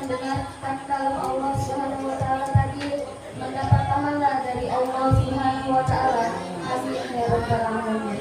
mendengarkan kalau Allah Subhanahu wa taala tadi mendapat pahala dari Allah Subhanahu wa taala. Amin ya rabbal alamin.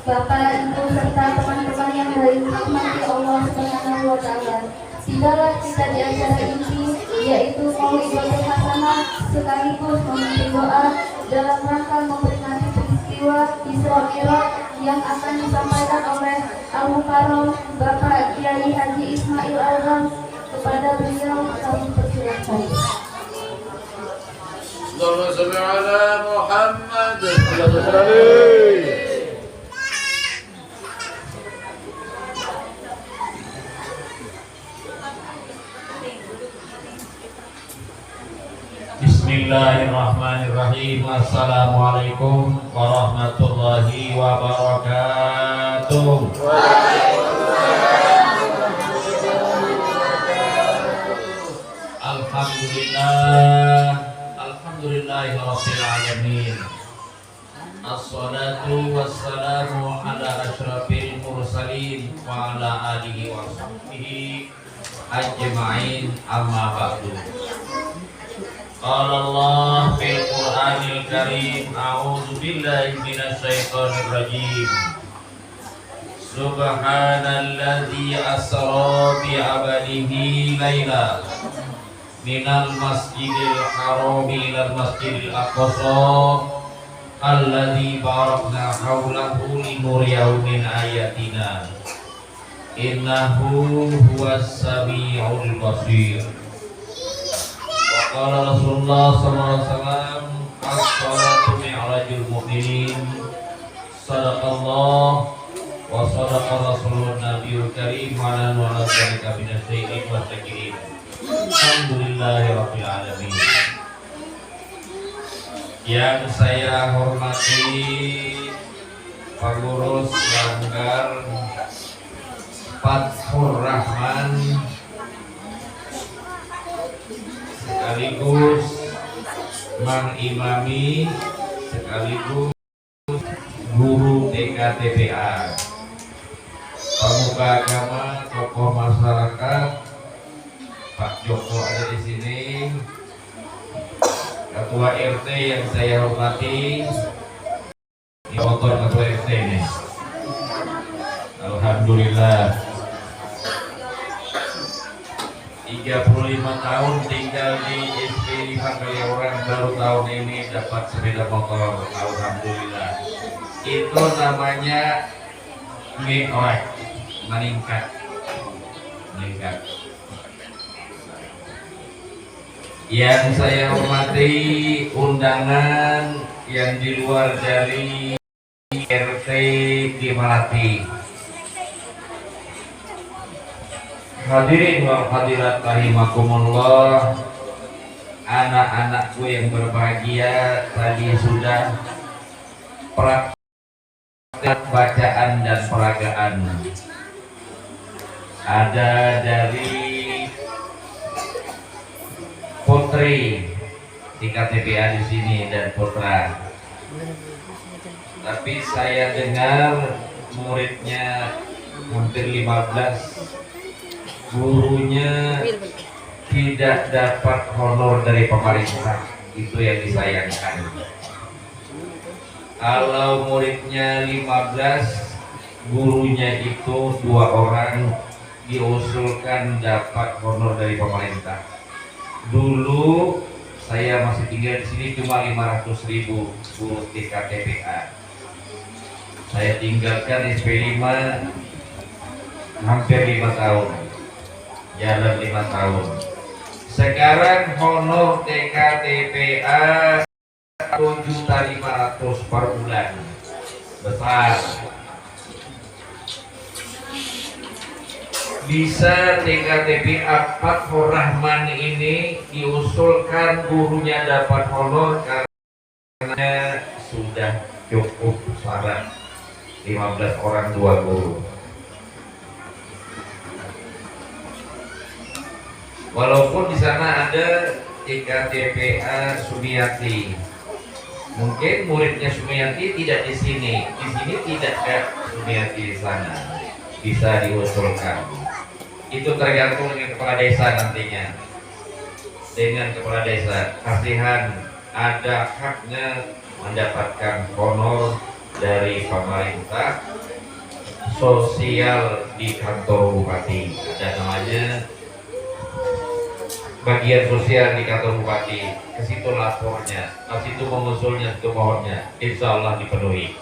Bapak, Ibu serta teman-teman yang dirahmati Allah Subhanahu wa taala. Tidaklah kita di acara ini yaitu mau'izatul hasanah sekaligus memimpin doa dalam rangka memperingati peristiwa Isra Mi'raj yang akan disampaikan oleh Al-Mukarram Bapak Kiai Haji Ismail Azam. Kepada beliau kami persilakan. Allahumma shalli ala Muhammad. Bismillahirrahmanirrahim. Assalamualaikum warahmatullahi wabarakatuh. Alhamdulillahirabbil alamin. Assalatu wassalamu ala asyrafil mursalin wa ala alihi wa sahbihi ajma'in, amma ba'du. Qala Allah fil Qur'anil Karim, a'udzu billahi minasy syaithanir rajim. Subhanalladzi asra bi 'abdihi laila minal masjidil haram ilal masjidil aqsa alladzi barakna haulahu linuriyahu min ayatina innahu huwas samiul basir. Qala Rasulullah sallallahu alaihi wasallam, as-salatu mi'rajul mu'minin. Sadaqallah wa sadaqa rasulun nabiyul karim wa ala dzalika minasyai'in wa syakirin. Alhamdulillahirabbil alamin. Yang saya hormati pengurus Banggar Fathur Rahman sekaligus mengimami sekaligus guru TKTPA, pemuka agama, tokoh masyarakat, Pak Joko ada di sini, Ketua RT yang saya hormati, ini motor Ketua RT ini. Alhamdulillah 35 tahun tinggal di SP 5 Kaliurang, baru tahun ini dapat sepeda motor. Alhamdulillah. Itu namanya mi'raj, meningkat. Yang saya hormati undangan yang di luar dari RT di Melati. Hadirin wa hadirat rahimakumullah, anak-anakku yang berbahagia, tadi sudah praktek bacaan dan peragaan. Ada dari putri di KTPA di sini dan putra. Tapi saya dengar muridnya hampir 15, gurunya tidak dapat honor dari pemerintah. Itu yang disayangkan. Kalau muridnya 15, gurunya itu 2 orang diusulkan dapat honor dari pemerintah. Dulu saya masih tinggal di sini cuma 500.000 guru TKTPA. Saya tinggalkan SP 5 hampir 5 tahun. Jalan 5 tahun. Sekarang honor TKTPA 1.500.000 per bulan. Besar. Bisa TKTPA Fathur Rahman ini diusulkan gurunya dapat honor karena sudah cukup syarat 15 orang 2 guru. Walaupun di sana ada TKTPA Sumiati, Mungkin muridnya Sumiati tidak di sini tidak ke Sumiati di sana, bisa diusulkan. Itu tergantung dengan kepala desa nantinya. Dengan kepala desa, kasihan ada haknya mendapatkan honor dari pemerintah sosial di kantor bupati. Ada namanya bagian sosial di kantor bupati. Ke situ lapornya, ke situ mengusulnya, ke mohonnya, insya Allah dipenuhi.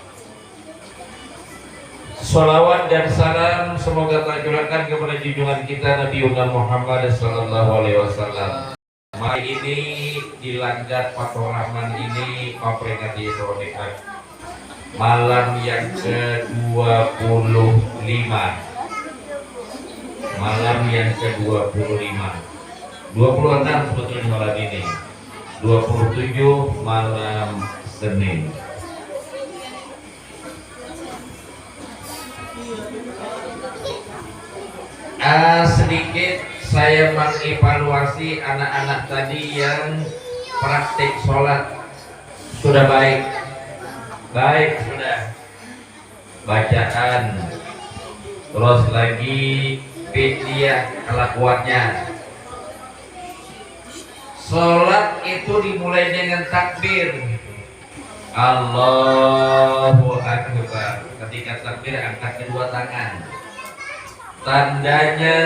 Salawat dan salam semoga tercurahkan kepada junjungan kita Nabi Muhammad sallallahu alaihi wasallam. Hari ini di Langgar Fathur Rahman ini memperingati Isra malam yang ke-25. Malam yang ke-25. 26 sebetulnya malam ini. 27 malam Senin. Sedikit saya mengevaluasi anak-anak tadi yang praktik sholat. Sudah baik sudah bacaan, terus lagi fidyah kelakuannya. Sholat itu dimulai dengan takbir Allahu Akbar. Ketika takbir angkat kedua tangan. Tandanya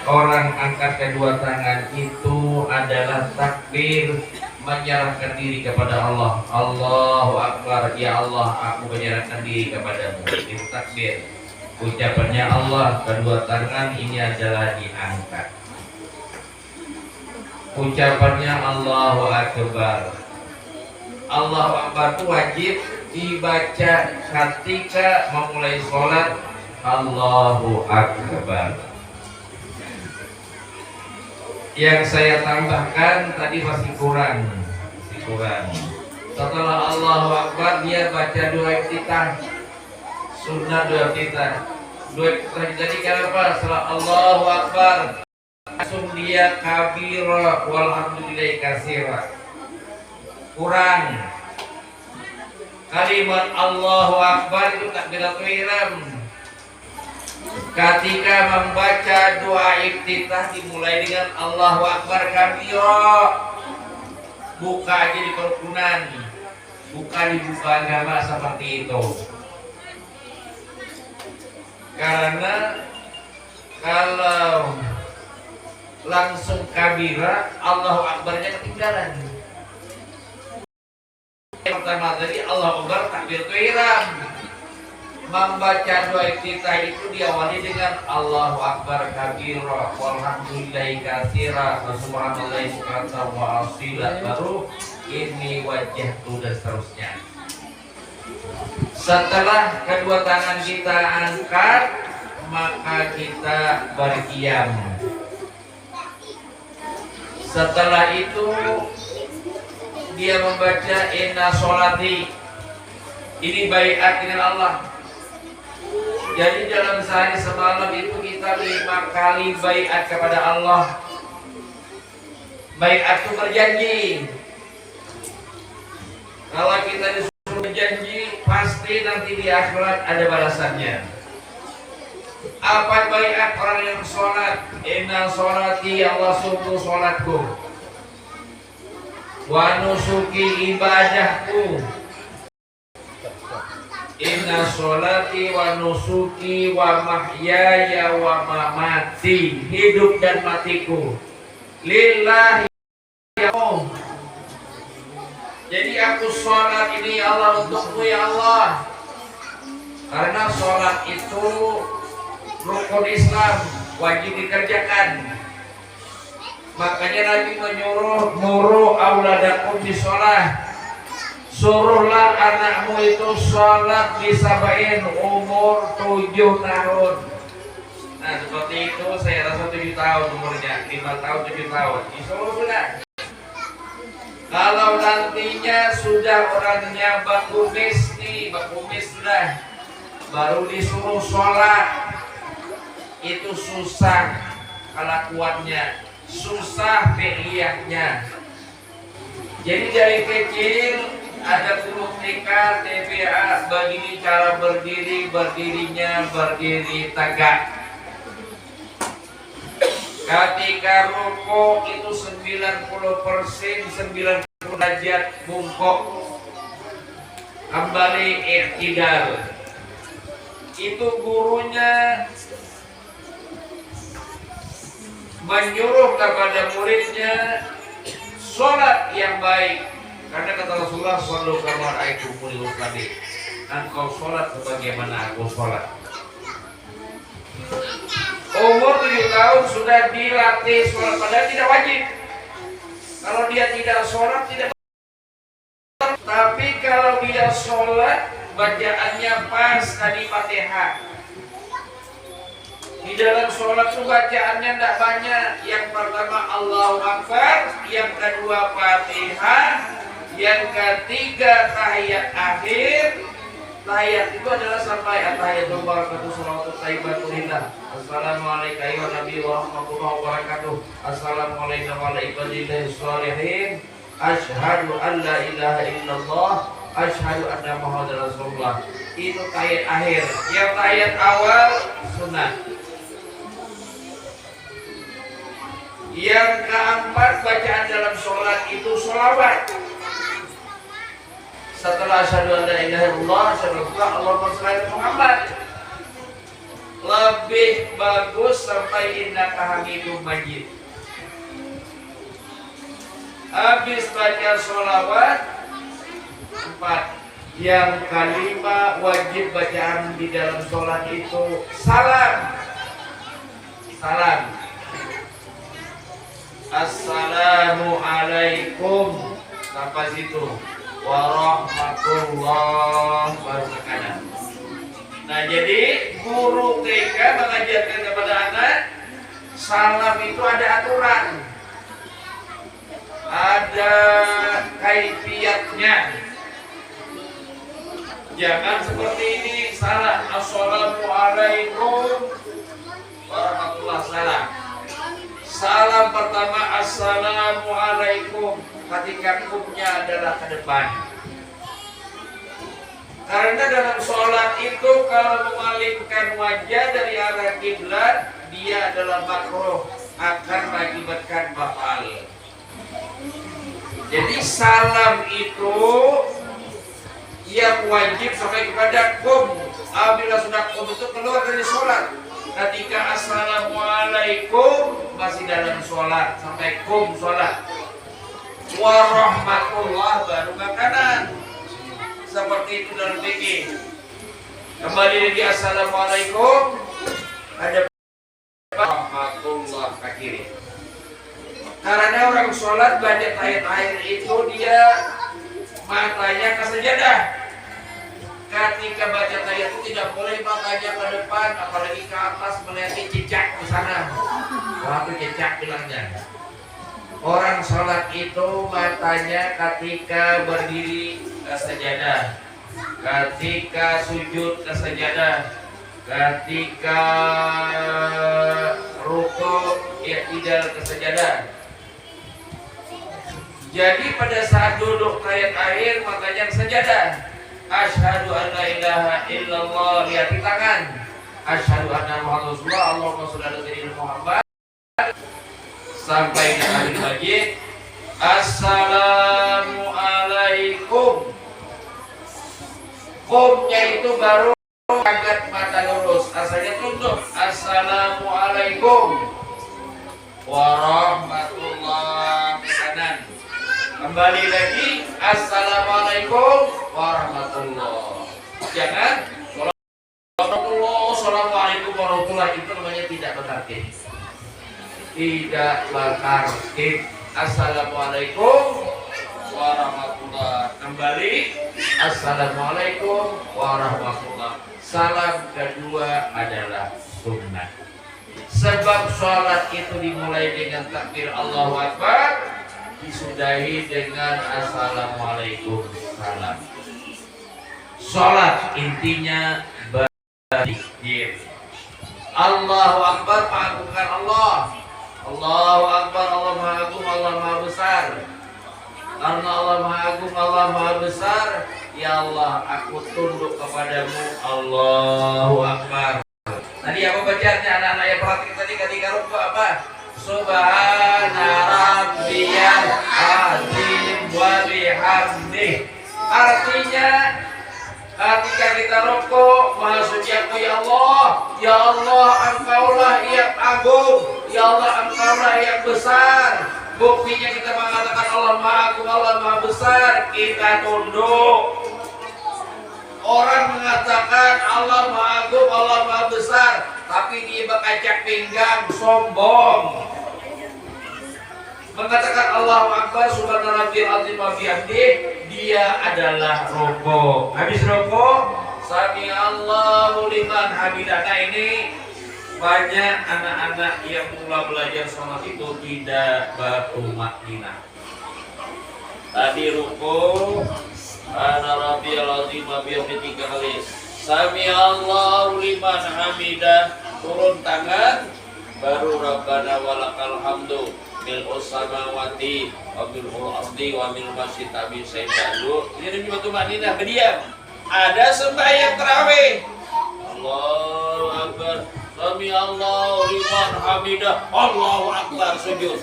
orang angkat kedua tangan itu adalah takbir, menyerahkan diri kepada Allah. Allahu Akbar, ya Allah, aku menyerahkan diri kepadamu. Itu takbir. Ucapannya Allah, kedua tangan ini adalah diangkat. Ucapannya Allahu Akbar. Allahu Akbar itu wajib dibaca ketika memulai sholat. Allahu Akbar. Yang saya tambahkan tadi masih kurang. Setelah Allahu Akbar dia baca doa iftitah. Sunnah doa iftitah. Doa iftitah jadi kenapa? Setelah Allahu Akbar langsung dia kabira walhamdulillahi katsira. Kurang. Kalimat Allahu Akbar itu takbiratul ihram. Ketika membaca doa iftitah dimulai dengan Allahu Akbar kabira. Buka aja di kerukunan, bukan dibuka agama seperti itu. Karena kalau langsung kabira, Allahu Akbarnya ketinggalan. Pertama tadi Allahu Akbar takbiratul ihram. Membaca doa iftitah itu diawali dengan Allahu Akbar kabira walhamdulillahi katsira wa subhanallahi bukratan wa asila, baru ini wajhatu dan seterusnya. Setelah kedua tangan kita angkat, maka kita berdiam. Setelah itu dia membaca inna sholati. Ini baiat dengan Allah. Jadi dalam sehari semalam itu kita 5 kali baiat kepada Allah. Baiat itu berjanji. Kalau kita disuruh berjanji, pasti nanti di akhirat ada balasannya. Apa baiat orang yang sholat? Inna sholati, Allah sungguh sholatku. Wa nusuki, ibadahku. Inna sholati wa nusuki wa mahyaya wa mamati, hidup dan matiku lillahi ya Allah. Jadi aku sholat ini ya Allah untukmu ya Allah. Karena sholat itu rukun Islam, wajib dikerjakan. Makanya Nabi menyuruh auladakum di sholat. Suruhlah anakmu itu sholat disabain umur 7 tahun. Nah seperti itu saya rasa 7 tahun umurnya, 5 tahun 7 tahun disuruh sudah. Kalau nantinya sudah orangnya bakumis nih, bakumis sudah, baru disuruh sholat, itu susah kelakuannya, susah fi'liyahnya. Jadi dari kecil ada huruf TK, TBA, begini cara berdirinya berdiri tegak. Ketika ruko itu 90%, 90 derajat bungkuk. Kembali i'tidal. Itu gurunya menyuruh kepada muridnya sholat yang baik. Karena kata Rasulullah, "Shallu kama ra'aitumuni usalli." Engkau sholat sebagaimana aku sholat. Umur 7 tahun sudah dilatih sholat, padahal tidak wajib. Kalau dia tidak sholat tidak. Tapi kalau dia sholat, bacaannya pas tadi Fatihah. Di dalam sholat itu bacaannya tidak banyak. Yang pertama Allahu Akbar, yang kedua Fatihah, yang ketiga tahiyat akhir. Tahiyat itu adalah sampai at-tahiyatul barakatuh sholawatut thayyibatul lillah. Assalamualaikum warahmatullahi wabarakatuh. Assalamualaikum warahmatullahi wabarakatuh. Asyhadu an la ilaha illallah, asyhadu anna muhammadar rasulullah. Itu tahiyat akhir. Yang tahiyat awal sunnah. Yang keempat bacaan dalam sholat itu sholawat. Setelah asyhadu an la ilaha illallah, asyhadu anna Allahumma shalli ala Muhammad. Lebih bagus sampai innaka hamidum majid. Habis baca sholawat 4. Yang kelima wajib bacaan di dalam sholat itu salam. Salam. Assalamualaikum sampai situ. Warahmatullahi wabarakatuh. Nah, jadi guru TK mengajarkan kepada anak salam itu ada aturan, ada kaifiatnya. Jangan seperti ini salah. Assalamualaikum warahmatullahi wabarakatuh. Salam pertama assalamualaikum, ketika kumnya adalah ke depan. Karena dalam sholat itu kalau memalingkan wajah dari arah kiblat, dia adalah makruh, akan mengakibatkan batal. Jadi salam itu yang wajib sampai kepada kum. Apabila sudah kum itu keluar dari sholat. Ketika assalamualaikum masih dalam sholat sampai kum sholat. Warahmatullah baru makanan. Seperti itu dalam fikih. Kembali lagi assalamualaikum, ada warahmatullah ke kiri. Karena orang sholat baca tahiyat itu dia matanya ke sajadah. Ketika baca tahiyat itu tidak boleh matanya ke depan, apalagi ke atas melihat cicak ke sana. Wah, itu cicak bilangnya. Orang sholat itu matanya ketika berdiri ke sajadah, ketika sujud ke sajadah, ketika rukuk i'tidal ke sajadah. Jadi pada saat duduk tahiyat akhir matanya ke sajadah. Asyhadu an la ilaha illallah, lihat di tangan. Asyhadu anna Muhammadar Rasulullah, Allahumma shalli ala sayyidina Muhammad. Sampai di akhir majid. Assalamualaikum. Kumnya itu baru angkat mata lurus, asalnya tunduk. Assalamualaikum warahmatullahi wabarakatuh. Kembali lagi assalamualaikum warahmatullahi. Jangan assalamualaikum warahmatullahi, itu namanya tidak bertartib. Tidak bertartib. Assalamualaikum warahmatullahi. Kembali assalamualaikum warahmatullahi. Salam kedua adalah sunnah. Sebab sholat itu dimulai dengan takbir Allahu Akbar, disudahi dengan assalamualaikum salam. Sholat intinya berzikir. Allahu Akbar, mengagungkan Allah. Allahu Akbar, Allah Maha Agung, Allah Maha Besar. Karena Allah Maha Agung, Allah Maha Besar. Ya Allah, aku tunduk kepadamu. Allahu Akbar. Tadi apa bacaannya anak-anak yang perhatikan tadi ketika rukuk apa? Subhana rabbiyal azim wa bihamdih. Artinya ketika kita rukuk, Maha Suci Engkau ya Allah. Ya Allah, Engkaulah yang agung. Ya Allah, Engkaulah yang besar. Buktinya kita mengatakan Allah Maha Agung, Allah Maha Besar, kita tunduk. Orang mengatakan Allah Maha Agung, Allah Maha Besar, tapi dia berkacak pinggang, sombong. Mengatakan Allahu Akbar, subhanallahil azim wa bihamdih, dia adalah rukuk. Habis rukuk, sami Allahu liman hamidah. Nah, ini banyak anak-anak yang mulai belajar sholat itu tidak bertumakninah. Tadi rukuk, ana rabbiyal azim wa bihamdihi 3 kali. Sami Allahu liman hamidah, turun tangan, baru Rabbana walakal hamdu mil'us samawati wa mil'ul ardi wa mil masyita bin sayyidadu. Ini demi tumakninah, berdiam. Ada sembahyang tarawih. Allahu Akbar. Sami Allahu liman hamidah, Allahu Akbar, sujud.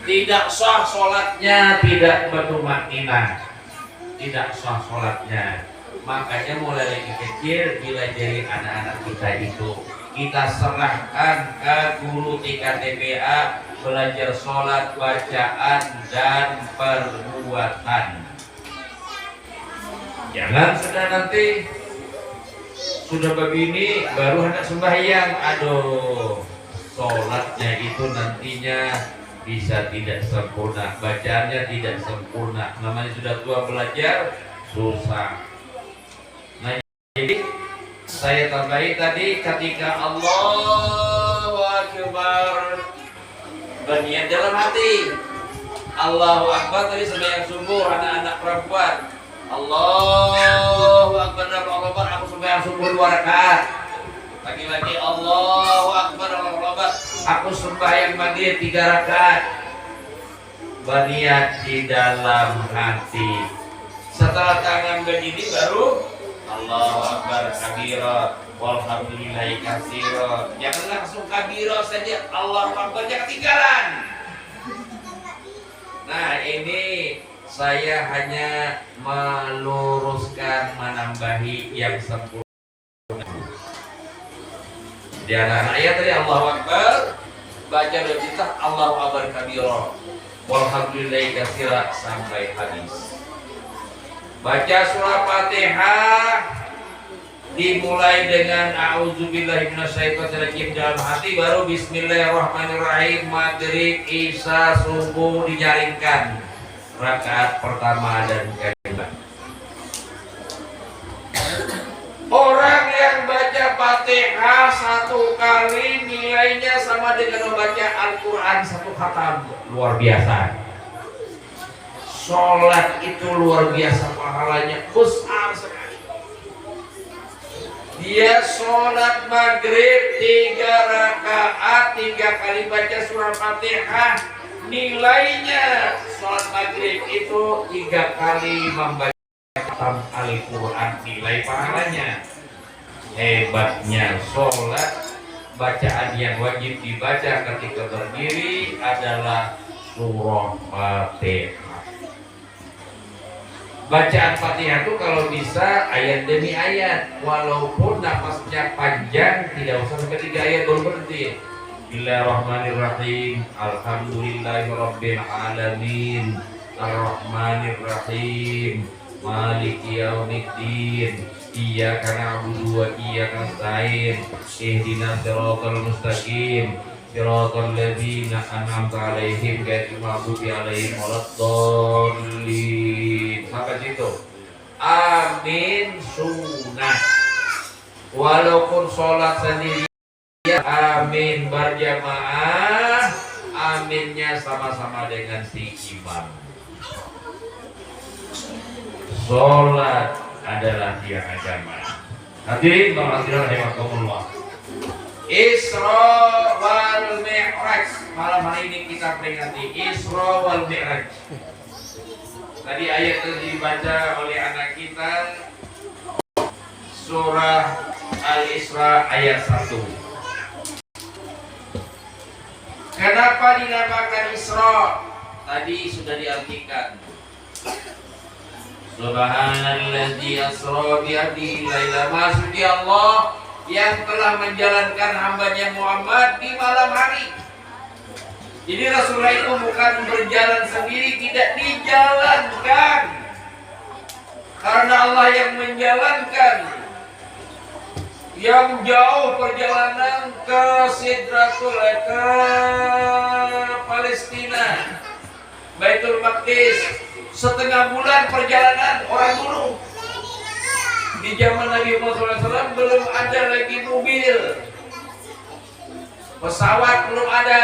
Tidak sah sholatnya, tidak bertumakninah. Tidak sah sholatnya. Makanya mulai dari kecil bila jadi anak-anak kita itu kita serahkan ke guru tingkat TPA belajar sholat, bacaan dan perbuatan. Jangan sudah nanti sudah begini baru hendak sembahyang, aduh, sholatnya itu nantinya bisa tidak sempurna, bacaannya tidak sempurna, namanya sudah tua belajar susah. Nah, jadi saya tambahin tadi ketika Allahu Akbar berniat dalam hati, Allahu Akbar tadi sembahyang subuh anak-anak perempuan, Allahu Akbar, Allahu Akbar, aku sembahyang subuh 2 rakaat. Lagi-lagi Allahu Akbar, Allahu Akbar, aku sembahyang maghrib 3 rakaat. Berniat di dalam hati. Setelah tangan begini baru Allahu Akbar kabira walhamdulillahi katsira. Jangan langsung kabira saja, Allahu Akbar, jangan ketinggalan. Nah, ini saya hanya meluruskan, menambahi yang sempurna. Di anak-anak ayat tadi Allahu Akbar, baca doa kita Allahu Akbar kabira walhamdulillahi katsira sampai habis. Baca surah Fatihah dimulai dengan a'udzubillahi minasyaitonirrajim dalam hati, baru bismillahirrahmanirrahim, maghrib, isya, subuh dijaringkan rakaat pertama dan kedua. Orang yang baca Fatihah 1 kali nilainya sama dengan membaca Al-Quran 1 khatam, luar biasa. Sholat itu luar biasa pahalanya, besar sekali. Dia sholat maghrib 3 rakaat 3 kali baca surah Fatihah, nilainya sholat maghrib itu 3 kali membaca Al-Quran, nilai pahalanya. Hebatnya sholat, bacaan yang wajib dibaca ketika berdiri adalah surah Fatihah. Bacaan Fatihah itu kalau bisa ayat demi ayat, walaupun nafasnya panjang, tidak usah sampai 3 ayat baru berhenti. Bismillahirrahmanirrahim, alhamdulillahirabbil alamin, arrahmanirrahim, maliki yaumiddin, iyyaka na'budu wa iyyaka nasta'in, ihdinas siratal mustaqim, siratal ladzina an'amta 'alaihim ghairil maghdubi 'alaihim waladdallin. Sampai situ. Amin sunnah. Walaupun sholat sendiri, amin berjamaah, aminnya sama-sama dengan si imam. Sholat adalah tiang agama. Hadirin rahimakumullah. Isra wal Mi'raj. Malam hari ini kita peringati Isra wal Mi'raj. Tadi ayat yang dibaca oleh anak kita surah Al-Isra ayat 1. Kenapa dinamakan Isra? Tadi sudah diartikan. Subhanalladzi asra bi abdihi laila. Maksudnya Allah yang telah menjalankan hambanya Muhammad di malam hari. Jadi Rasulullah itu bukan berjalan sendiri, tidak dijalankan. Karena Allah yang menjalankan. Yang jauh perjalanan ke Sidratul ke Palestina, Baitul Maqdis, setengah bulan perjalanan orang dulu. Di zaman Nabi Muhammad SAW belum ada lagi mobil, pesawat belum ada,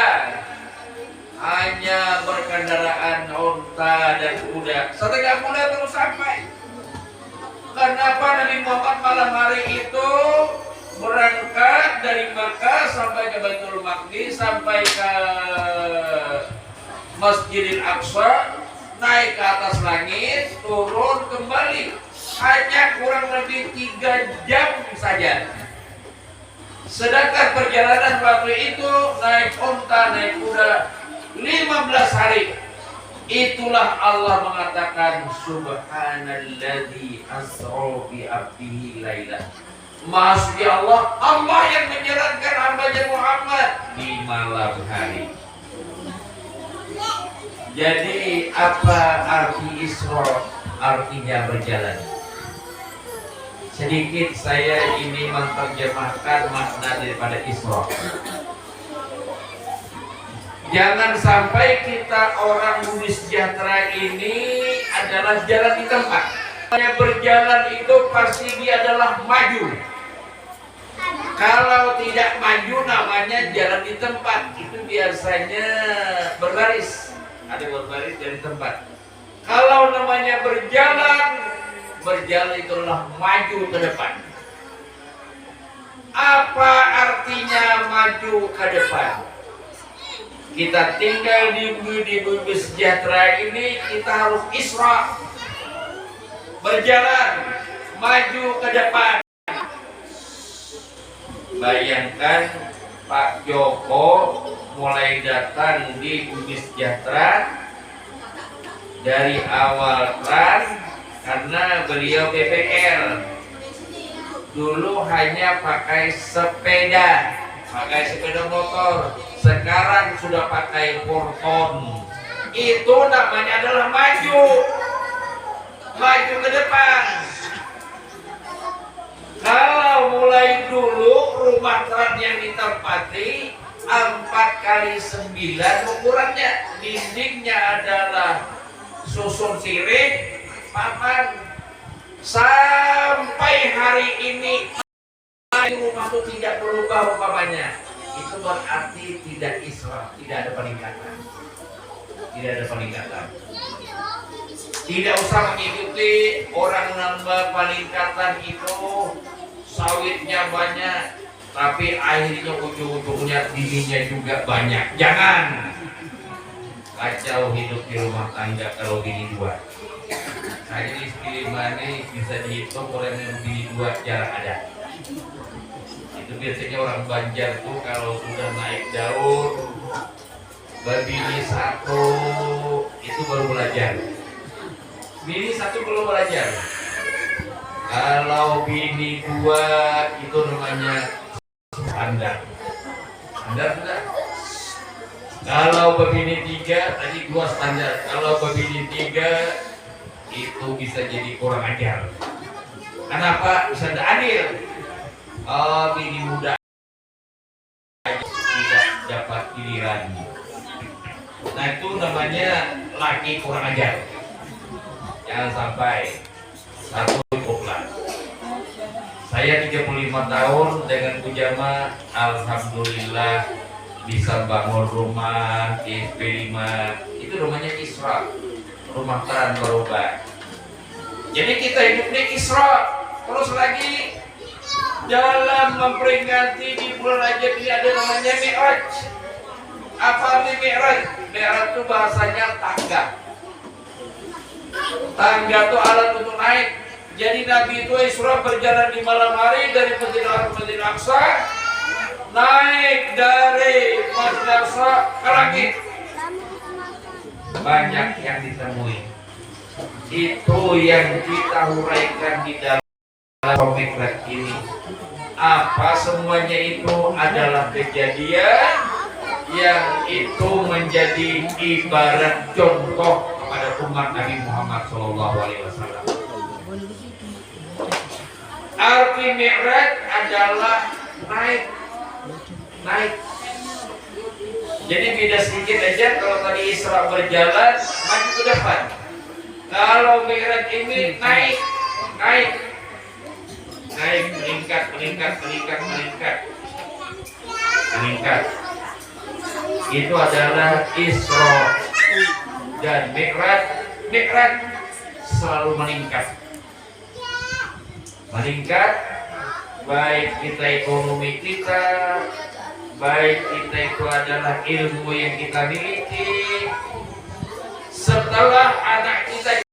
hanya berkendaraan onta dan kuda. Setengah bulan terus sampai. Kenapa Nabi Muhammad malam hari itu berangkat dari Makkah sampai ke Baitul Maqdis, sampai ke Masjidil Aqsa, naik ke atas langit, turun kembali, hanya kurang lebih 3 jam saja. Sedangkan perjalanan waktu itu naik onta, naik kuda 15 hari. Itulah Allah mengatakan subhanalladzi asra bi abdihi laila. Maksudnya Allah yang menjalankan hambanya Muhammad di malam hari. Jadi apa arti Isra? Artinya berjalan. Sedikit saya ini menerjemahkan makna daripada Isra. Jangan sampai kita orang budi sejahtera ini adalah jalan di tempat. Yang berjalan itu pasti dia adalah maju. Kalau tidak maju namanya jalan di tempat. Itu biasanya berbaris. Ada berbaris dari tempat. Kalau namanya berjalan, berjalan itu adalah maju ke depan. Apa artinya maju ke depan? Kita tinggal di bumi sejahtera ini, kita harus Isra, berjalan, maju ke depan. Bayangkan Pak Joko mulai datang di bumi sejahtera dari awal Trans, karena beliau PPL. Dulu hanya pakai sepeda motor. Sekarang sudah pakai porton. Itu namanya adalah maju ke depan. Kalau mulai dulu rumah Trans yang ditempati 4x9 ukurannya, dindingnya adalah susun sirih, papan. Sampai hari ini rumah itu tidak berubah umpamanya. Itu berarti tidak Isra, tidak ada peningkatan. Tidak usah mengikuti orang nambah peningkatan itu, sawitnya banyak, tapi akhirnya ujung-ujungnya dirinya juga banyak. Jangan kacau hidup di rumah tangga kalau bini 2. Hanya istri 5 ini bisa dihitung, orang yang bini 2 jarang ada. Itu biasanya orang Banjar tuh kalau sudah naik daun, berbini 1 itu baru belajar. Bini 1 belum belajar. Kalau bini 2 itu namanya standar. Standar sudah. Kalau berbini 3 tadi 2 standar. Kalau berbini 3 itu bisa jadi kurang ajar. Kenapa? Bisa tidak adil. Bini muda tidak dapat giliran. Nah itu namanya laki kurang ajar. Jangan sampai. Satu cukuplah. Saya 35 tahun dengan Bujama, alhamdulillah bisa bangun rumah di SP5. Itu rumahnya Isra, rumah Trans berubah. Jadi kita hidup di Isra. Terus lagi dalam memperingati di bulan Rajab ini ada namanya Mi'raj. Apa arti Mi'raj? Mi'raj itu bahasanya tangga. Tangga itu alat untuk naik. Jadi Nabi itu Isra berjalan di malam hari dari Masjidil Aqsa, naik dari Masjidil Aqsa ke langit. Banyak yang ditemui. Itu yang kita huraikan di dalam Mi'raj ini. Apa semuanya itu adalah kejadian yang itu menjadi ibarat contoh kepada umat Nabi Muhammad SAW. Arti Mi'raj adalah naik. Jadi beda sedikit aja. Kalau tadi Isra berjalan maju ke depan, kalau Mi'raj ini naik, meningkat. Itu adalah Isra dan Mi'raj selalu meningkat, baik kita ekonomi kita, baik kita itu adalah ilmu yang kita miliki. Setelah anak kita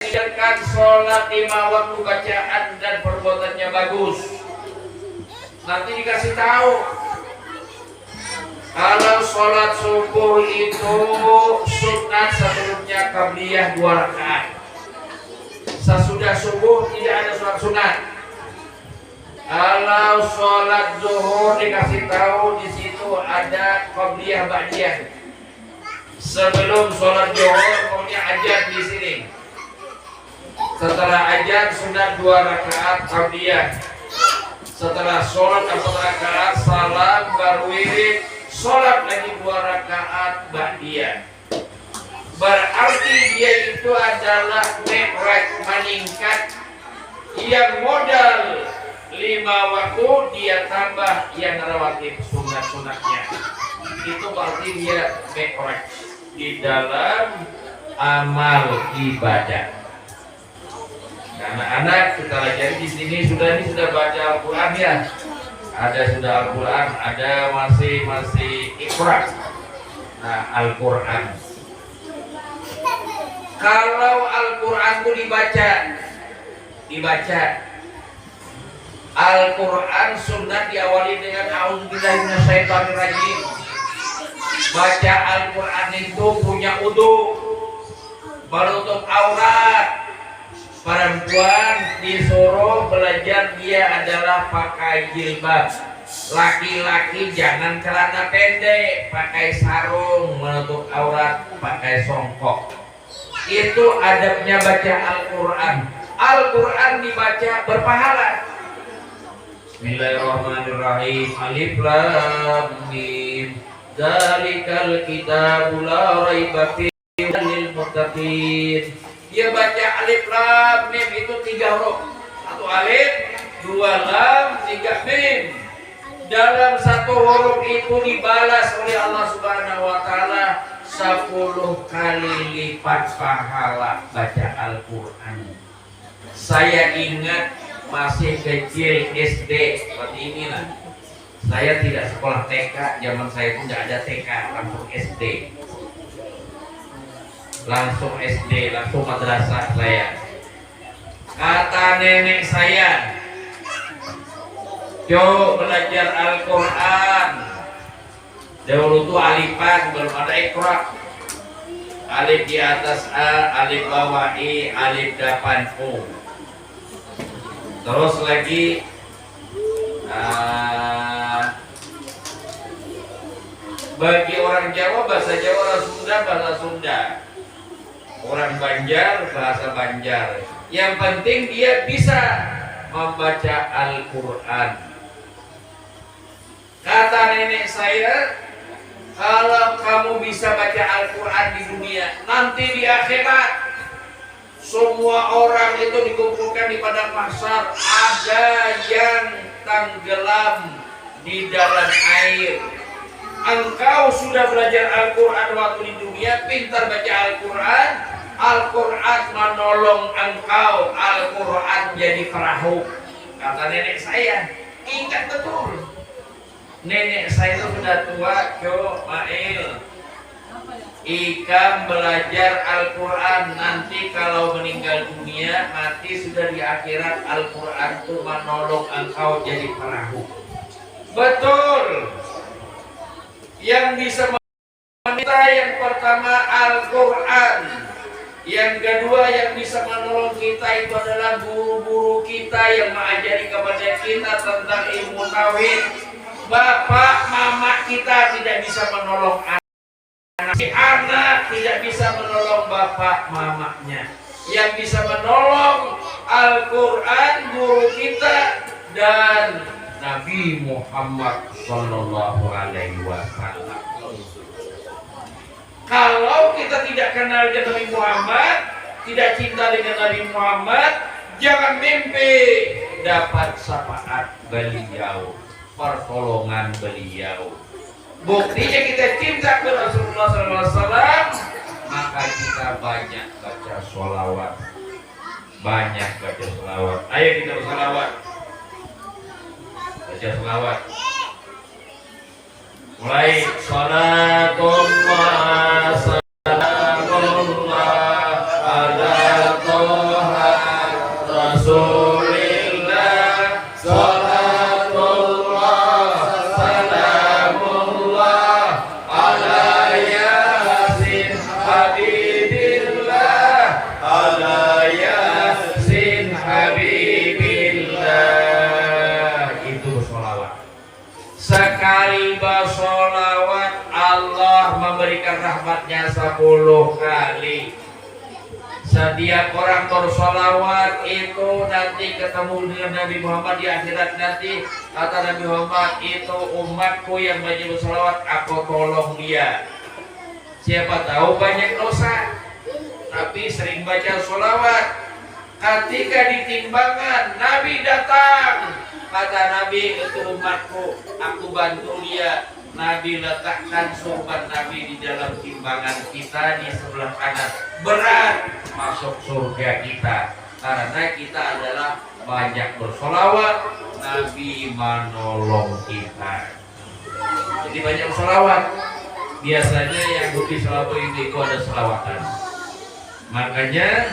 diajarkan sholat 5 waktu bacaan dan perbuatannya bagus, nanti dikasih tahu kalau sholat subuh itu sunat sebelumnya qabliyah 2 rakaat. Sesudah subuh tidak ada sholat sunat. Kalau sholat zuhur dikasih tahu di situ ada qabliyah ba'diyah. Sebelum sholat zuhur pokoknya azan di sini. Setelah azan sunat 2 rakaat qabliyah. Setelah sholat 4 rakaat salam baru wirid, sholat lagi 2 rakaat ba'diyah. Berarti dia itu adalah Mi'raj meningkat, yang modal 5 waktu dia tambah yang rawatib sunat-sunatnya. Itu berarti dia Mi'raj di dalam amal ibadah. Anak-anak kita pelajari di sini sudah baca Al-Quran ya. Ada sudah Al-Quran, ada masih Iqra. Nah, Al-Quran. Kalau Al-Quran itu dibaca. Al-Quran sunnah diawali dengan a'udzubillahi minasyaitonirrajim. Baca Al-Quran itu punya wudu, menutup aurat. Perempuan disuruh belajar dia adalah pakai jilbab. Laki-laki jangan celana pendek, pakai sarung menutup aurat, pakai songkok. Itu adabnya baca Al-Quran. Al-Quran dibaca berpahala. Bismillahirrahmanirrahim. Alif lam mim. Dzalikal kitabul la raiba fihi lil muttaqin. Dia baca alif lam mim itu 3 huruf. 1 alif, 2 lam, 3 mim. Dalam 1 huruf itu dibalas oleh Allah Subhanahu wa taala 10 kali lipat pahala baca Al-Quran. Saya ingat masih kecil SD seperti inilah. Saya tidak sekolah TK, zaman saya pun tidak ada TK, langsung SD. Langsung madrasah saya. Kata nenek saya, "Coba belajar Al-Quran." Dahulu tuh alifan, belum ada Iqra. Alif di atas A, alif bawah I, alif depan U. Terus lagi bagi orang Jawa bahasa Jawa, orang Sunda bahasa Sunda, orang Banjar bahasa Banjar. Yang penting dia bisa membaca Al-Quran. Kata nenek saya, kalau kamu bisa baca Al-Quran di dunia, nanti di akhirat semua orang itu dikumpulkan di padang mahsyar. Ada yang tenggelam di dalam air. Engkau sudah belajar Al-Quran waktu di dunia, pintar baca Al-Quran, Al-Quran menolong engkau, Al-Quran jadi perahu. Kata nenek saya, ingat betul. Nenek saya itu sudah tua, Mail. Ikam belajar Al-Quran, nanti kalau meninggal dunia, mati sudah di akhirat, Al-Quran itu menolong engkau jadi perahu. Betul. Yang bisa meminta yang pertama Al-Quran. Yang kedua yang bisa menolong kita itu adalah guru-guru kita yang mengajari kepada kita tentang ilmu tauhid. Bapak, mama kita tidak bisa menolong anak. Si anak tidak bisa menolong bapak mamanya. Yang bisa menolong Al-Quran, guru kita, dan Nabi Muhammad Sallallahu Alaihi Wasallam. Kalau kita tidak kenal dengan Nabi Muhammad, tidak cinta dengan Nabi Muhammad, jangan mimpi dapat syafaat beliau, pertolongan beliau. Buktinya kita cinta kepada Rasulullah SAW, maka kita banyak baca sholawat. Banyak baca sholawat. Ayo kita bersolawat. Baca sholawat. Mulai salatullah salamullah ala toha rasulillah salatullah salamullah ala yasin habibillah ala yasin habibillah. Itu sholawat. Sekali bersolawat Allah memberikan rahmatnya 10 kali. Setiap orang bersolawat itu nanti ketemu dengan Nabi Muhammad di akhirat nanti. Kata Nabi Muhammad, itu umatku yang banyak bersolawat, aku tolong dia. Siapa tahu banyak dosa, tapi sering baca solawat. Ketika ditimbangan Nabi datang, kata Nabi, itu umatku, aku bantu dia. Nabi letakkan sorban Nabi di dalam timbangan kita di sebelah kanan. Berat masuk surga kita, karena kita adalah banyak bersolawat. Nabi menolong kita. Jadi banyak bersolawat. Biasanya yang putih selawat itu ada selawatan. Makanya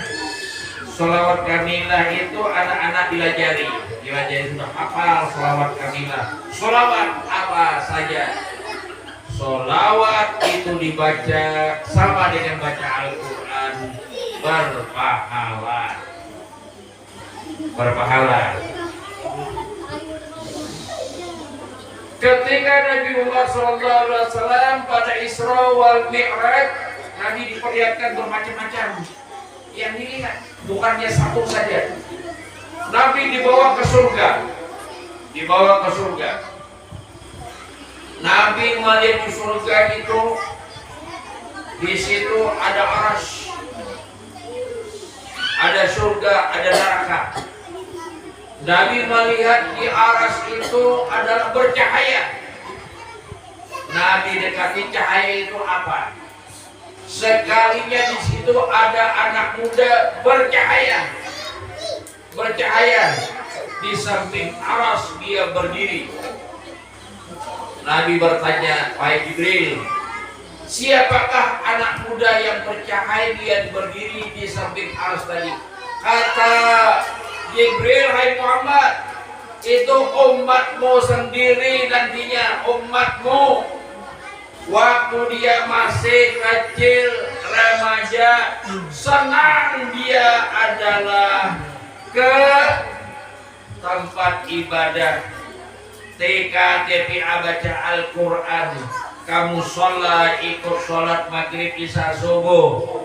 sholawat kamilah itu anak-anak dilajari sudah hafal sholawat kamilah. Sholawat apa saja, sholawat itu dibaca sama dengan baca Al-Quran, berpahala. Ketika Nabi Muhammad SAW pada Isra wal Mi'raj, Nabi diperlihatkan bermacam-macam. Yang dilihat bukannya satu saja. Nabi dibawa ke surga. Nabi melihat di surga itu, di situ ada arsy, ada surga, ada neraka. Nabi melihat di arsy itu adalah bercahaya. Nabi dekati cahaya itu apa? Sekalinya di situ ada anak muda bercahaya. Di samping aras dia berdiri. Nabi bertanya, "Wahai Jibril, siapakah anak muda yang bercahaya dia berdiri di samping aras tadi?" Kata Jibril, "Hai Muhammad, itu umatmu sendiri nantinya, umatmu. Waktu dia masih kecil, remaja, senang dia adalah ke tempat ibadah. TKTP baca Al-Quran. Kamu sholat, ikut sholat maghrib, isya, subuh.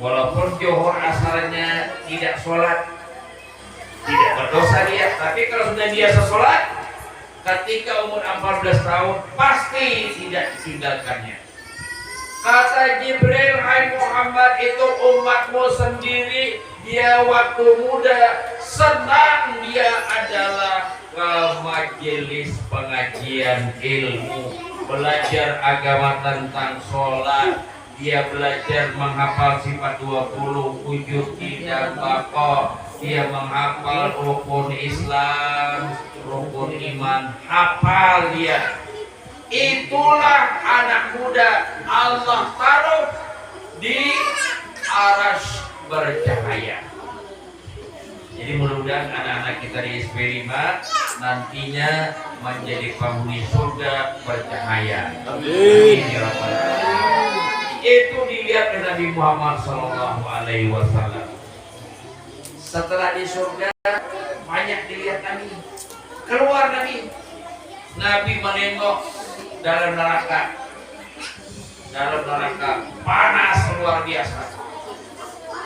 Walaupun Johor asalnya tidak sholat, tidak berdosa dia. Tapi kalau sudah biasa sholat, ketika umur 14 tahun pasti tidak ditinggalkannya. Kata Jibril, "Hai Muhammad, itu umatmu sendiri. Dia waktu muda senang dia adalah ke majelis pengajian ilmu, belajar agama tentang sholat. Dia belajar menghafal sifat 20, wujud, tidak, bako. Dia menghafal rukun Islam, rukun iman, hafal dia. itulah anak muda Allah taruh di arasy bercahaya. Jadi mudah-mudahan anak-anak kita di SP5 nantinya menjadi penghuni surga bercahaya. Amin ya rabbal alamin. Itu dilihat oleh Nabi Muhammad SAW. Setelah di surga banyak dilihat Nabi. Keluar Nabi. Nabi menengok dalam neraka. Dalam neraka panas luar biasa.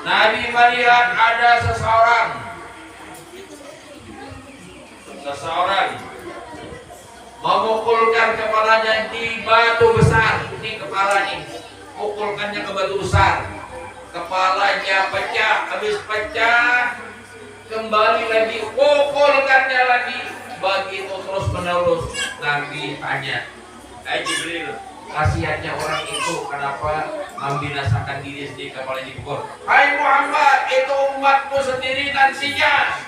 Nabi melihat ada seseorang memukulkan kepalanya di batu besar. Ini kepalanya, pukulkannya ke batu besar. Kepalanya pecah, habis pecah kembali lagi, pukulkannya lagi. Begitu terus menerus. Nabi tanya, Jibril, kasihannya orang itu kenapa membinasakan diri sendiri kepalanya dipukul? Hai Muhammad, itu umatmu sendiri nantinya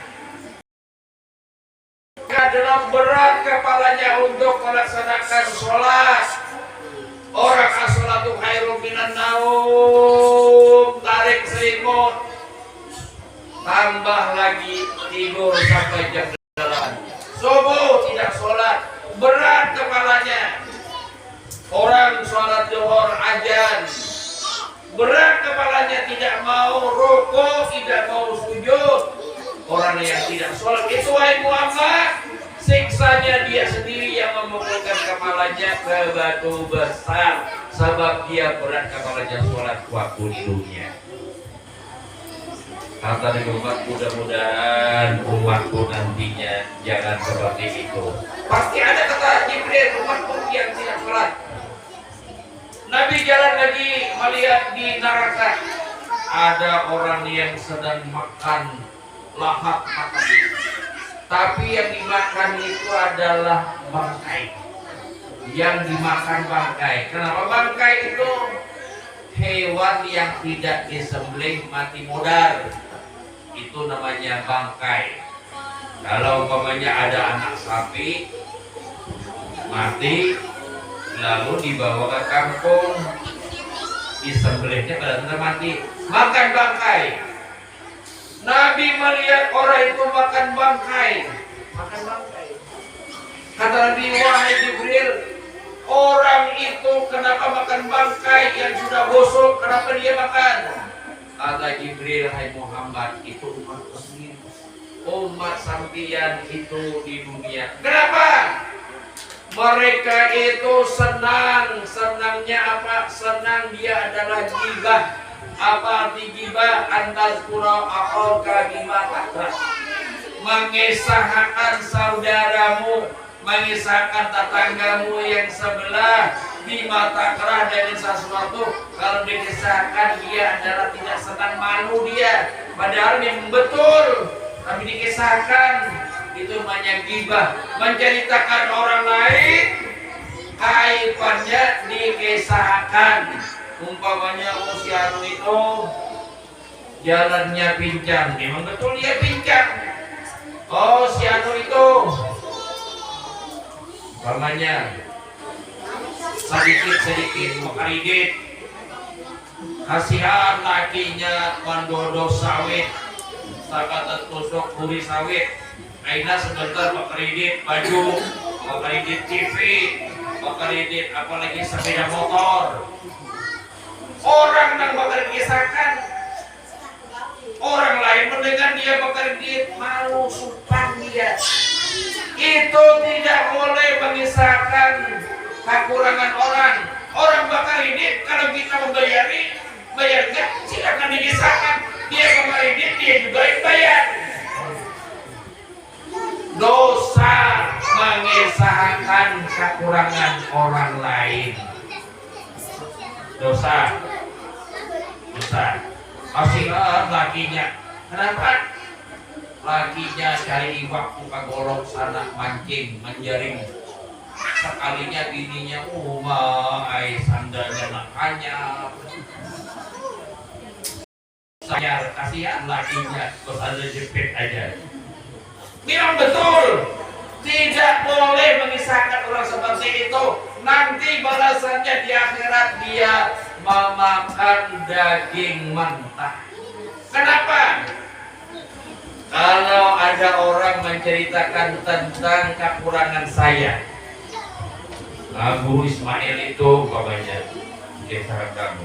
adalah berat kepalanya untuk melaksanakan sholat. Orang as-sholatu khairun minan naum, tarik selimut, tambah lagi tidur sampai jam 8. Subuh tidak sholat, berat kepalanya. Orang sholat zuhur azan, berat kepalanya, tidak mau rukuk, tidak mau sujud. Orang yang tidak sholat itu, wahai Muhammad, siksanya dia sendiri yang memukulkan kepalanya ke batu besar, sebab dia berat kepalanya sholat waktu di dunia. Kata Nabi Muhammad, mudah-mudahan umatku nantinya jangan seperti itu. Pasti ada kata Jibril, umatku yang tidak sholat. Nabi jalan lagi melihat di neraka ada orang yang sedang makan lahap makan, tapi yang dimakan itu adalah bangkai. Yang dimakan bangkai. Kenapa bangkai itu? Hewan yang tidak disembelih mati modal, itu namanya bangkai. Kalau umpamanya ada anak sapi mati, lalu dibawa ke kampung, disembelihnya pada tengah mati, makan bangkai. Nabi melihat orang itu makan bangkai. Kata Nabi, wahai Jibril, orang itu kenapa makan bangkai yang sudah busuk, kenapa dia makan? Kata Jibril, hai Muhammad, itu umat muslim, umat sampian itu di dunia. Kenapa? Mereka itu senang. Senangnya apa? Senang dia adalah gibah. Apa arti gibah? Antas kurau aholka bima takrah, mengisahkan saudaramu, mengisahkan tetanggamu yang sebelah bima takrah dengan sesuatu. Kalau dikisahkan dia adalah tidak senang, malu dia, padahal memang betul, tapi dikisahkan itu namanya gibah, menceritakan orang lain aibannya dikisahkan. Umpamanya si Anu itu jalannya pincang, memang betul dia pincang. Oh, si Anu itu umpamanya sedikit makaridit, kasihan lakinya mendodo sawit, sakata tusuk kuri sawit. Aina sebentar makaridit baju, makaridit TV, makaridit apalagi sepeda motor. Orang yang bakal kisahkan, orang lain mendengar dia bakal malu, sumpah dia. Itu tidak boleh mengisahkan kekurangan orang. Orang bakal ini kalau kita bayarnya silakan dikisahkan. Dia bakal ini, dia juga yang bayar. Dosa mengisahkan kekurangan orang lain. Dosa. Kasihan lakinya. Kenapa? Lakinya cari waktu kagolong sana mancing, menjaring. Sekalinya bininya, ai sandalnya nakanya. Saya kasihan lakinya, terus ada jepit aja. Memang betul, tidak boleh mengisahkan orang seperti itu. nanti balasannya di akhirat dia memakan daging mentah. Kenapa? Kalau ada orang menceritakan tentang kekurangan saya, Abu Ismail itu bapaknya desa kamu,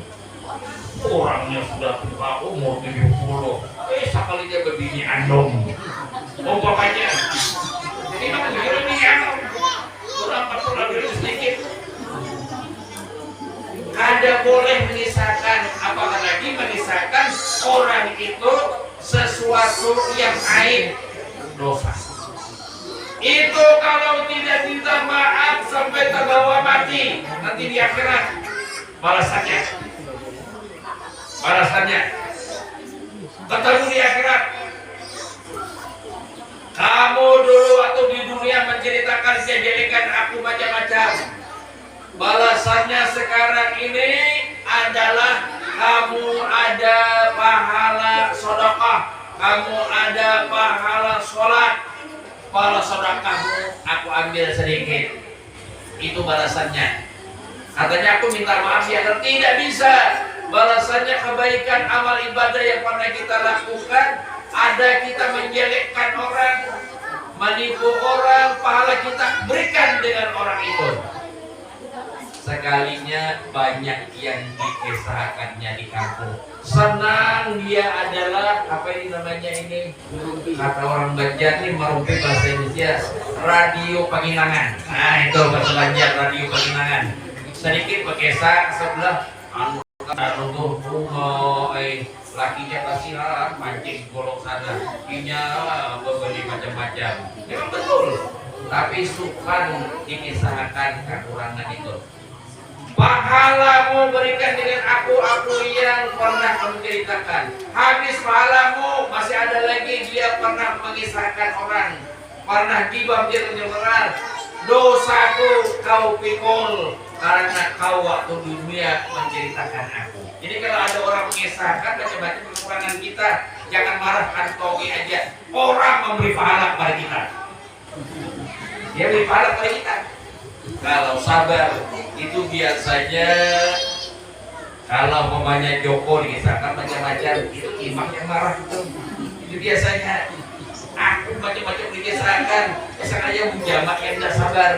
orangnya sudah tua umur 70, sekali dia berbini andong. Oh bapaknya, ini berbini andong, kurang 40 dulu sedikit. Ada boleh mengisahkan, apalagi mengisahkan orang itu sesuatu yang aib, dosa. Itu kalau tidak minta maaf sampai terbawa mati, nanti di akhirat balasannya ketemu di akhirat. Kamu dulu waktu di dunia menceritakan kejelekan aku macam-macam, balasannya sekarang ini adalah kamu ada pahala sedekah, kamu ada pahala sholat, pahala sedekahmu aku ambil sedikit. Itu balasannya. Katanya aku minta maaf ya, tidak bisa. Balasannya kebaikan amal ibadah yang pernah kita lakukan, ada kita menjelekkan orang, menipu orang, pahala kita berikan dengan orang itu. Sekalinya banyak yang dikisahkannya di kampung. Senang dia adalah apa ini namanya ini, kata orang Banjar ini merumpi bahasa Indonesia, radio penginangan. Nah itu bahasa Banjar, radio penginangan. Sedikit berkisah sebelah anu tuh lakinya kasih mancing golok sana, inya berbeli macam-macam. Memang betul, tapi suka dikisahkan kekurangan itu. Pahalamu berikan dengan aku yang pernah menceritakan. Habis pahalamu masih ada lagi dia pernah mengisahkan orang, pernah gibah dia menyebar. Dosaku kau pikul karena kau waktu dunia menceritakan aku. Jadi kalau ada orang mengisahkan macam-macam kekurangan kita, jangan marah, kantongi aja. Orang memberi pahala pada kita, dia beri pahala pada kita. Kalau sabar itu biasanya, kalau mamanya Joko dikisahkan macam-macam, itu imam yang marah itu biasanya. Aku macam-macam dikisahkan, misalnya mujamak yang tidak sabar,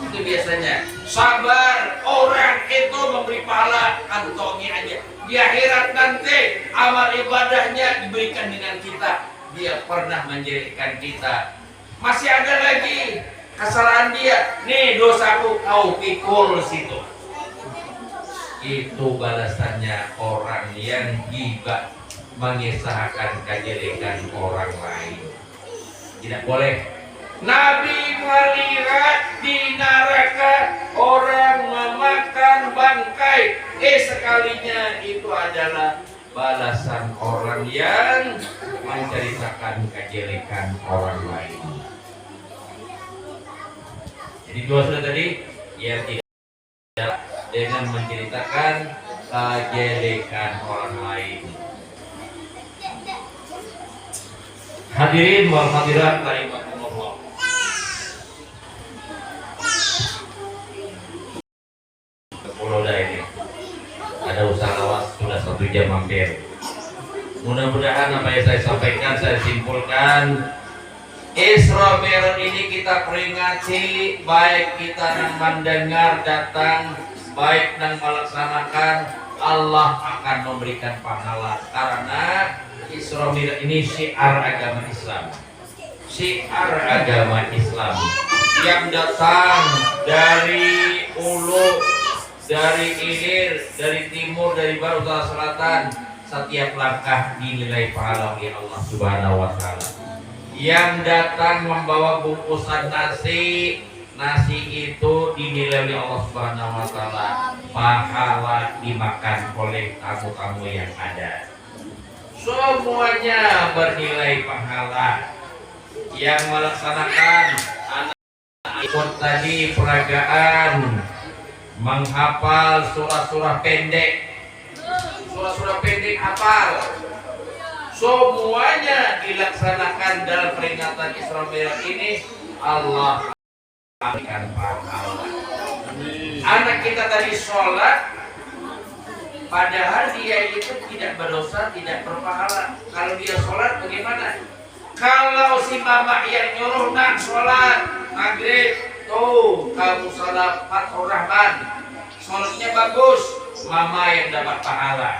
itu biasanya. Sabar, orang itu memberi pahala, kantongi aja. Di akhirat nanti amal ibadahnya diberikan dengan kita. Dia pernah menjelekkan kita, masih ada lagi kesalahan dia, nih dosaku kau pikul situ. Itu balasannya orang yang gibah, mengisahkan kejelekan orang lain. Tidak boleh. Nabi melihat di neraka orang memakan bangkai, sekalinya itu adalah balasan orang yang menceritakan kejelekan orang lain. Jadi dua sudah tadi, yang tidak dengan menceritakan kejelekan orang lain. Hadirin wal hadirat rahimakumullah. Pulau ini ada usaha lawas sudah 1 jam hampir. Mudah-mudahan apa yang saya sampaikan, saya simpulkan, Isra Mi'raj ini kita peringati, baik kita yang mendengar datang, baik yang melaksanakan, Allah akan memberikan pahala. Karena Isra Mi'raj ini syiar agama Islam, syiar agama Islam yang datang dari ulu, dari hilir, dari timur, dari barat, utara, selatan. Setiap langkah dinilai pahala oleh Allah Subhanahu wa Ta'ala. Yang datang membawa bungkusan nasi, nasi itu dinilai oleh Allah Subhanahu wa Ta'ala, pahala dimakan oleh tamu-tamu yang ada. Semuanya bernilai pahala. Yang melaksanakan anak ikut tadi peragaan, menghafal surah-surah pendek, surah-surah pendek hafal. Semuanya dilaksanakan dalam peringatan Isra Mi'raj ini, Allah akan pahala. Anak kita tadi sholat, padahal dia itu tidak berdosa, tidak berpahala. Kalau dia sholat bagaimana? Kalau si mama yang nyuruh nak sholat maghrib, tuh kamu sholat Fathur Rahman, sholatnya bagus, mama yang dapat pahala.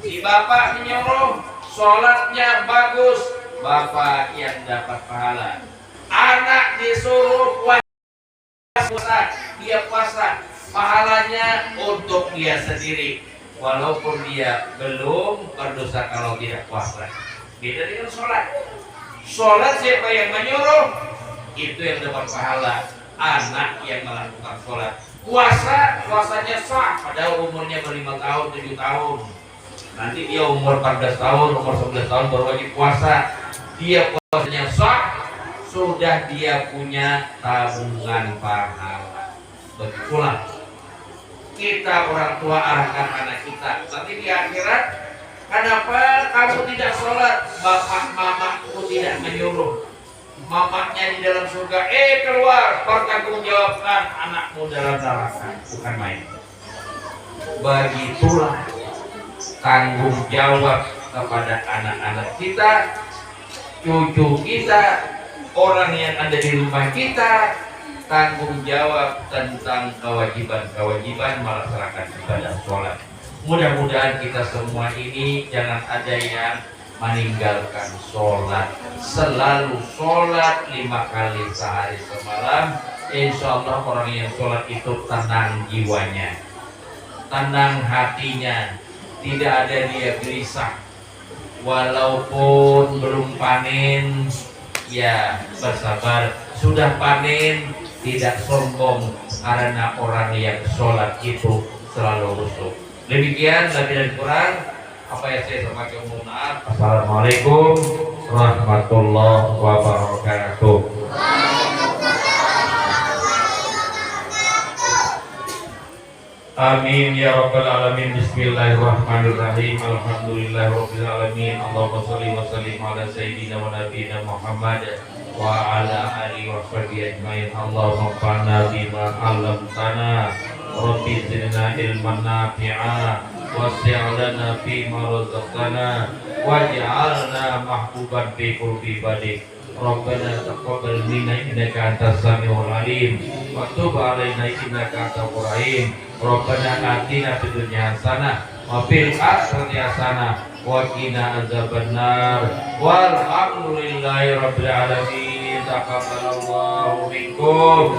Si bapak menyuruh, sholatnya bagus, bapak yang dapat pahala. Anak disuruh puasa, dia puasa, pahalanya untuk dia sendiri, walaupun dia belum berdosa kalau tidak puasa. Beda dengan sholat. Sholat siapa yang menyuruh, itu yang dapat pahala, anak yang melakukan sholat. Puasanya sah, padahal umurnya ber 5 tahun, 7 tahun. Nanti dia umur 14 tahun, umur 11 tahun baru wajib puasa. Dia puasanya sah, sudah dia punya tabungan pahala. Begitulah kita orang tua arahkan anak kita. Nanti di akhirat, kenapa kamu tidak sholat? Bapak mamaku tidak menyuruh. Mamanya di dalam surga, keluar, pertanggungjawabkan anakmu dalam neraka. Bukan main. Begitulah tanggung jawab kepada anak-anak kita, cucu kita, orang yang ada di rumah kita, tanggung jawab tentang kewajiban-kewajiban melaksanakan ibadah sholat. Mudah-mudahan kita semua ini jangan ada yang meninggalkan sholat. Selalu sholat 5 kali sehari semalam. Insya Allah orang yang sholat itu tenang jiwanya, tenang hatinya, tidak ada dia gelisah. Walaupun belum panen, ya bersabar. Sudah panen, tidak sombong, karena orang yang sholat itu selalu khusyuk. Demikian, lebih dan kurang apa yang saya sampaikan, mohon maaf. Assalamualaikum warahmatullahi wabarakatuh. Amin ya rabbal alamin. Bismillahirrahmanirrahim. Alhamdulillahirabbil alamin. Allahumma shalli wa sallim ala sayyidina wa nabiyina Muhammad wa ala alihi wa sahbihi ajmain. Allahumma fa'na bima 'allamtana, rabbi zidna ilman nafi'a, wasi' lana fima razaqtana, waj'alna mahbuban fi qulbi ibadik. Rabbana taqabbal minna innaka antas samiul alim wa tub 'alaina innaka antal rahim. Rabbana atina fid dunya hasanah wa fil akhirati hasanah wa qina azabannar. Walhamdulillahi rabbil alamin. Taqabbalallahu minkum.